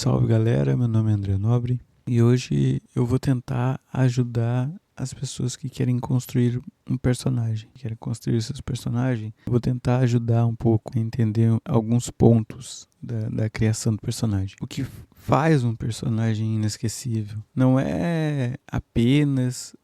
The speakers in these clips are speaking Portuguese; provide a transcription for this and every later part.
Salve galera, meu nome é André Nobre e hoje eu vou tentar ajudar as pessoas que querem construir um personagem, querem construir seus personagens. Eu vou tentar ajudar um pouco a entender alguns pontos da criação do personagem. O que faz um personagem inesquecível não é apenas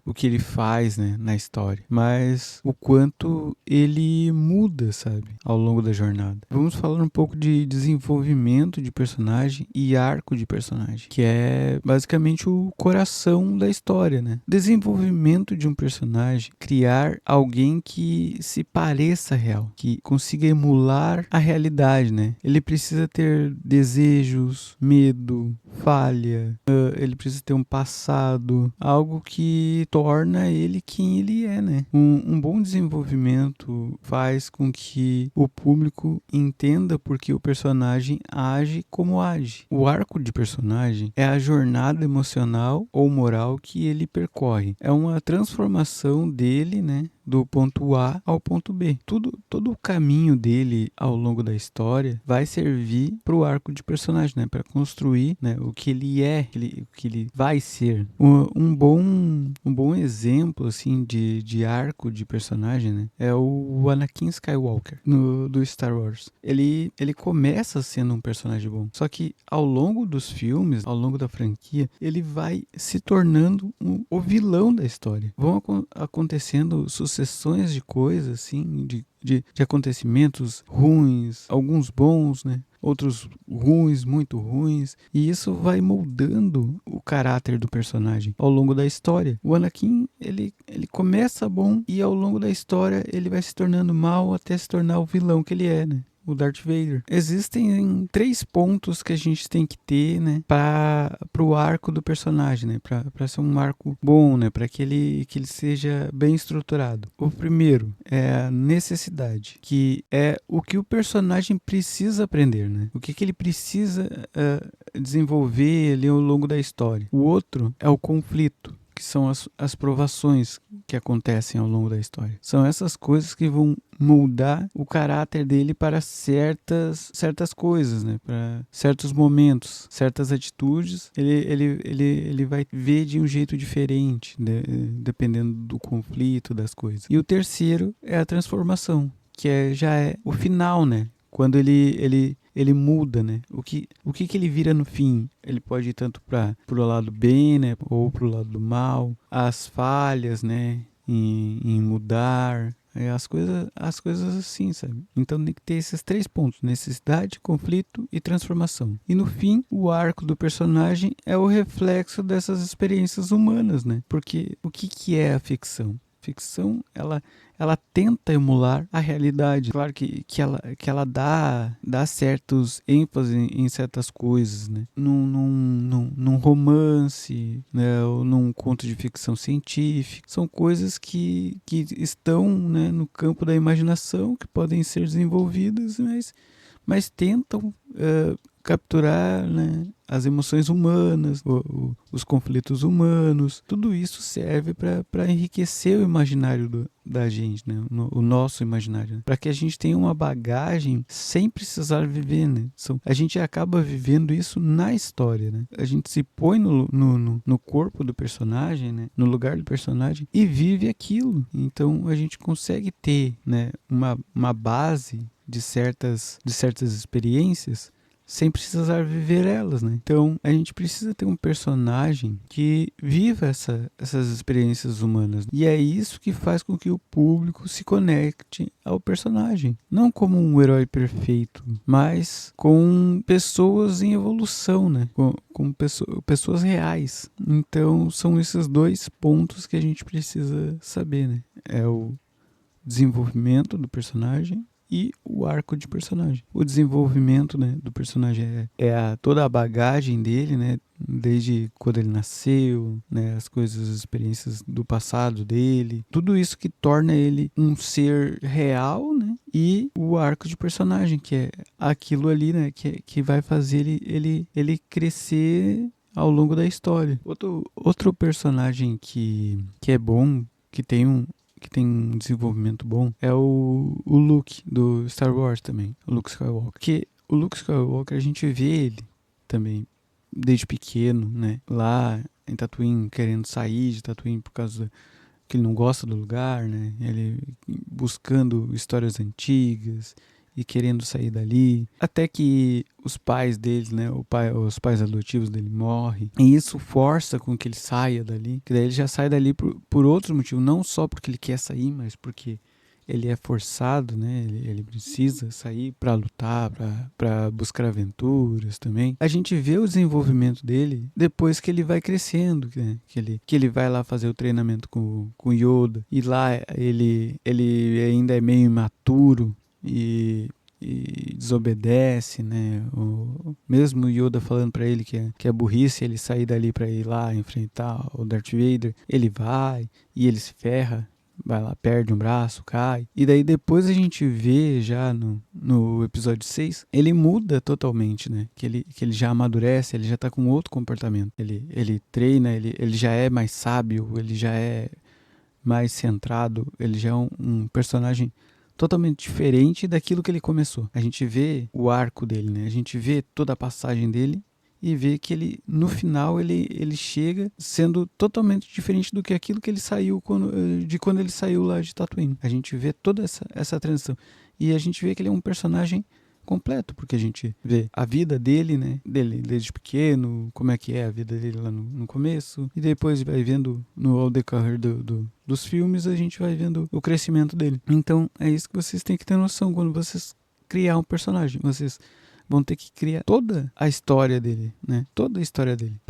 o que ele faz, né, na história, mas o quanto ele muda, sabe, ao longo da jornada. Vamos falar um pouco de desenvolvimento de personagem e arco de personagem, que é basicamente o coração da história, né? Desenvolvimento de um personagem, criar alguém que se pareça real, que consiga emular a realidade, né? Ele precisa ter desejos, medo, falha, ele precisa ter um passado, algo que torna ele quem ele é, né? Um bom desenvolvimento faz com que o público entenda por que o personagem age como age. O arco de personagem é a jornada emocional ou moral que ele percorre. É uma transformação dele, né, do ponto A ao ponto B. Todo o caminho dele ao longo da história vai servir para o arco de personagem, né, para construir, né, o que ele é, o que ele vai ser. Um bom exemplo assim de arco de personagem, né, é o Anakin Skywalker do Star Wars. Ele começa sendo um personagem bom, só que ao longo dos filmes, ao longo da franquia, ele vai se tornando o vilão da história. Vão acontecendo sucessões de coisas, assim, de acontecimentos ruins, alguns bons, né? Outros ruins, muito ruins, e isso vai moldando o caráter do personagem ao longo da história. O Anakin, ele começa bom e ao longo da história ele vai se tornando mal até se tornar o vilão que ele é, né? O Darth Vader. Existem 3 pontos que a gente tem que ter, né, para o arco do personagem, né, para ser um arco bom, né, para que ele seja bem estruturado. O primeiro é a necessidade, que é o que o personagem precisa aprender, né, o que ele precisa desenvolver ali ao longo da história. O outro é o conflito, que são as provações que acontecem ao longo da história. São essas coisas que vão moldar o caráter dele para certas coisas, né? Para certos momentos, certas atitudes, ele vai ver de um jeito diferente, né? Dependendo do conflito, das coisas. E o terceiro é a transformação, que já é o final, né? Quando ele muda, né? O que ele vira no fim? Ele pode ir tanto para o lado bem, né? Ou para o lado do mal. As falhas, né? Em mudar. As coisas assim, sabe? Então tem que ter esses 3 pontos: necessidade, conflito e transformação. E no fim, o arco do personagem é o reflexo dessas experiências humanas, né? Porque o que é a ficção? Ficção, ela tenta emular a realidade. Claro que ela dá certos ênfase em certas coisas, né? Num romance, né? Ou num conto de ficção científica. São coisas que estão, né, no campo da imaginação, que podem ser desenvolvidas, mas tentam capturar, né, as emoções humanas, os conflitos humanos. Tudo isso serve para enriquecer o imaginário da gente, né? O nosso imaginário, né? Para que a gente tenha uma bagagem sem precisar viver, né? A gente acaba vivendo isso na história, né? A gente se põe no corpo do personagem, né? No lugar do personagem e vive aquilo. Então a gente consegue ter, né, uma base de certas experiências sem precisar viver elas, né? Então, a gente precisa ter um personagem que viva essas experiências humanas. E é isso que faz com que o público se conecte ao personagem. Não como um herói perfeito, mas com pessoas em evolução, né? Com pessoas reais. Então, são esses 2 pontos que a gente precisa saber, né? É o desenvolvimento do personagem e o arco de personagem. O desenvolvimento, né, do personagem é toda a bagagem dele, né, desde quando ele nasceu, né, as coisas, as experiências do passado dele, tudo isso que torna ele um ser real, né, e o arco de personagem, que é aquilo ali, né, que vai fazer ele crescer ao longo da história. Outro personagem que é bom, que tem um desenvolvimento bom, é o Luke do Star Wars também, o Luke Skywalker. Porque o Luke Skywalker, a gente vê ele também desde pequeno, né? Lá em Tatooine, querendo sair de Tatooine por causa que ele não gosta do lugar, né? Ele buscando histórias antigas e querendo sair dali, até que os pais dele, né, os pais adotivos dele morrem, e isso força com que ele saia dali, que daí ele já sai dali por outros motivos, não só porque ele quer sair, mas porque ele é forçado, né? Ele precisa sair para lutar, para buscar aventuras também. A gente vê o desenvolvimento dele depois que ele vai crescendo, né? Que ele vai lá fazer o treinamento com Yoda, e lá ele ainda é meio imaturo e desobedece, né? Mesmo Yoda falando para ele que é burrice ele sair dali para ir lá enfrentar o Darth Vader, ele vai e ele se ferra, vai lá, perde um braço, cai. E daí depois a gente vê já no episódio 6, ele muda totalmente, né? Que ele já amadurece, ele já tá com outro comportamento. Ele treina, ele já é mais sábio, ele já é mais centrado, ele já é um personagem totalmente diferente daquilo que ele começou. A gente vê o arco dele, né? A gente vê toda a passagem dele e vê que ele, no final, ele chega sendo totalmente diferente do que aquilo que ele saiu quando ele saiu lá de Tatooine. A gente vê toda essa transição. E a gente vê que ele é um personagem completo, porque a gente vê a vida dele, né? Dele desde pequeno, como é que é a vida dele lá no começo, e depois vai vendo ao decorrer dos filmes, a gente vai vendo o crescimento dele. Então é isso que vocês têm que ter noção quando vocês criar um personagem. Vocês vão ter que criar toda a história dele, né? Toda a história dele,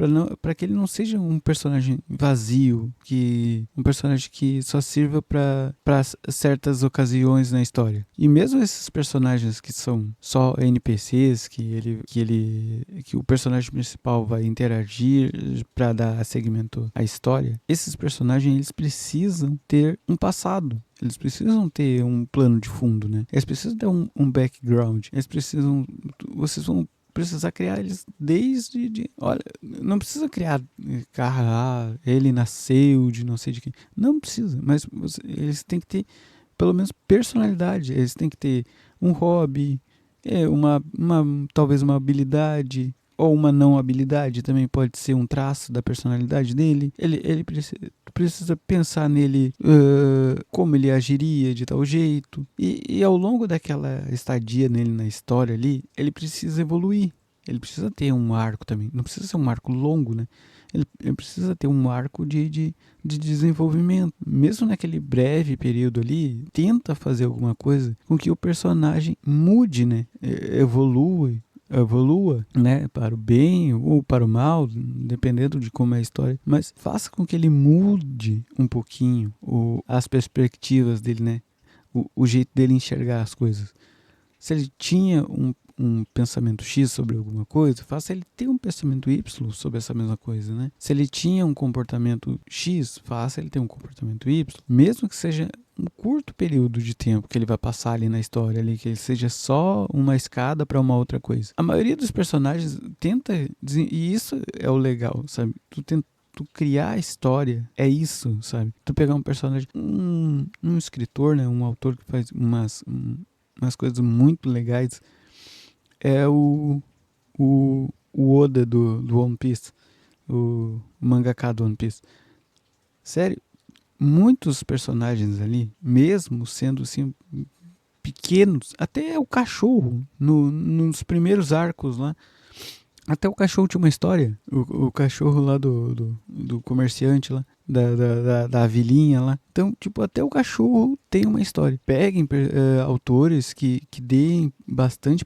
para que ele não seja um personagem vazio, um personagem que só sirva para certas ocasiões na história. E mesmo esses personagens que são só NPCs, que o personagem principal vai interagir para dar segmento à história, esses personagens eles precisam ter um passado. Eles precisam ter um plano de fundo, né? Eles precisam ter um background. Vocês vão precisar criar eles desde... Olha, não precisa criar... ele nasceu de não sei de quem. Não precisa, mas eles têm que ter, pelo menos, personalidade. Eles têm que ter um hobby, talvez uma habilidade, ou uma não habilidade, também pode ser um traço da personalidade dele. Ele precisa pensar nele, como ele agiria de tal jeito. E ao longo daquela estadia nele na história ali, ele precisa evoluir. Ele precisa ter um arco também. Não precisa ser um arco longo, né? Ele precisa ter um arco de desenvolvimento. Mesmo naquele breve período ali, tenta fazer alguma coisa com que o personagem mude, né? Evolua, né, para o bem ou para o mal, dependendo de como é a história, mas faça com que ele mude um pouquinho as perspectivas dele, né, o jeito dele enxergar as coisas. Se ele tinha um pensamento X sobre alguma coisa, faça ele ter um pensamento Y sobre essa mesma coisa, né? Se ele tinha um comportamento X, faça ele ter um comportamento Y, mesmo que seja um curto período de tempo que ele vai passar ali na história, ali, que ele seja só uma escada para uma outra coisa. A maioria dos personagens tenta, e isso é o legal, sabe? Tu criar a história, é isso, sabe? Tu pegar um personagem, um escritor, né? Um autor que faz umas coisas muito legais, é o Oda do One Piece, o mangaka do One Piece. Sério, muitos personagens ali, mesmo sendo assim pequenos, até o cachorro nos primeiros arcos lá, até o cachorro tinha uma história. O cachorro lá do comerciante lá, da vilinha lá. Então, tipo, até o cachorro tem uma história. Peguem autores que deem bastante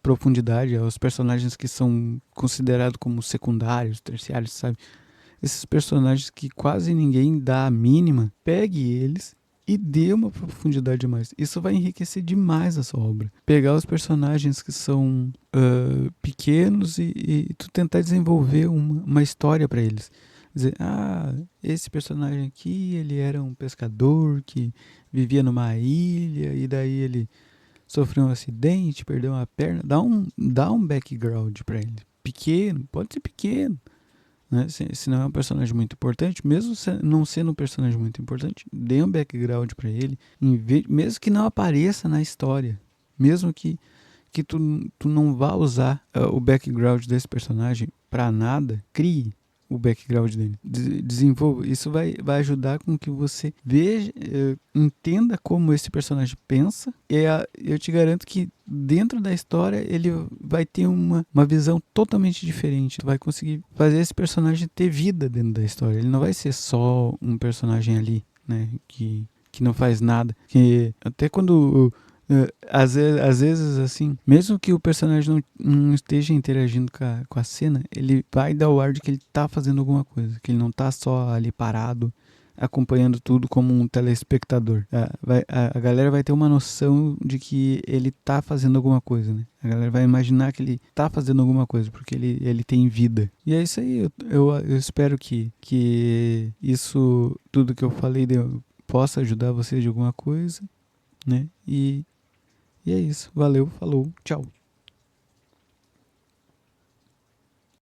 profundidade aos personagens que são considerados como secundários, terciários, sabe? Esses personagens que quase ninguém dá a mínima, pegue eles e dê uma profundidade a mais. Isso vai enriquecer demais a sua obra. Pegar os personagens que são pequenos e tu tentar desenvolver uma história para eles. Dizer, esse personagem aqui, ele era um pescador que vivia numa ilha e daí ele sofreu um acidente, perdeu uma perna. Dá um background para ele. Pequeno, pode ser pequeno. Né? Se não é um personagem muito importante, mesmo não sendo um personagem muito importante, dê um background para ele, mesmo que não apareça na história, mesmo que que tu não vá usar o background desse personagem pra nada, crie o background dele. Desenvolva. Isso vai ajudar com que você veja, entenda como esse personagem pensa. E eu te garanto que dentro da história ele vai ter uma visão totalmente diferente. Tu vai conseguir fazer esse personagem ter vida dentro da história. Ele não vai ser só um personagem ali, né? Que não faz nada. Que até quando às vezes, assim, mesmo que o personagem não esteja interagindo com a cena, ele vai dar o ar de que ele tá fazendo alguma coisa, que ele não tá só ali parado, acompanhando tudo como um telespectador. A galera vai ter uma noção de que ele tá fazendo alguma coisa, né? A galera vai imaginar que ele tá fazendo alguma coisa, porque ele tem vida. E é isso aí, eu espero que isso, tudo que eu falei, possa ajudar você de alguma coisa, né? E é isso. Valeu, falou, tchau.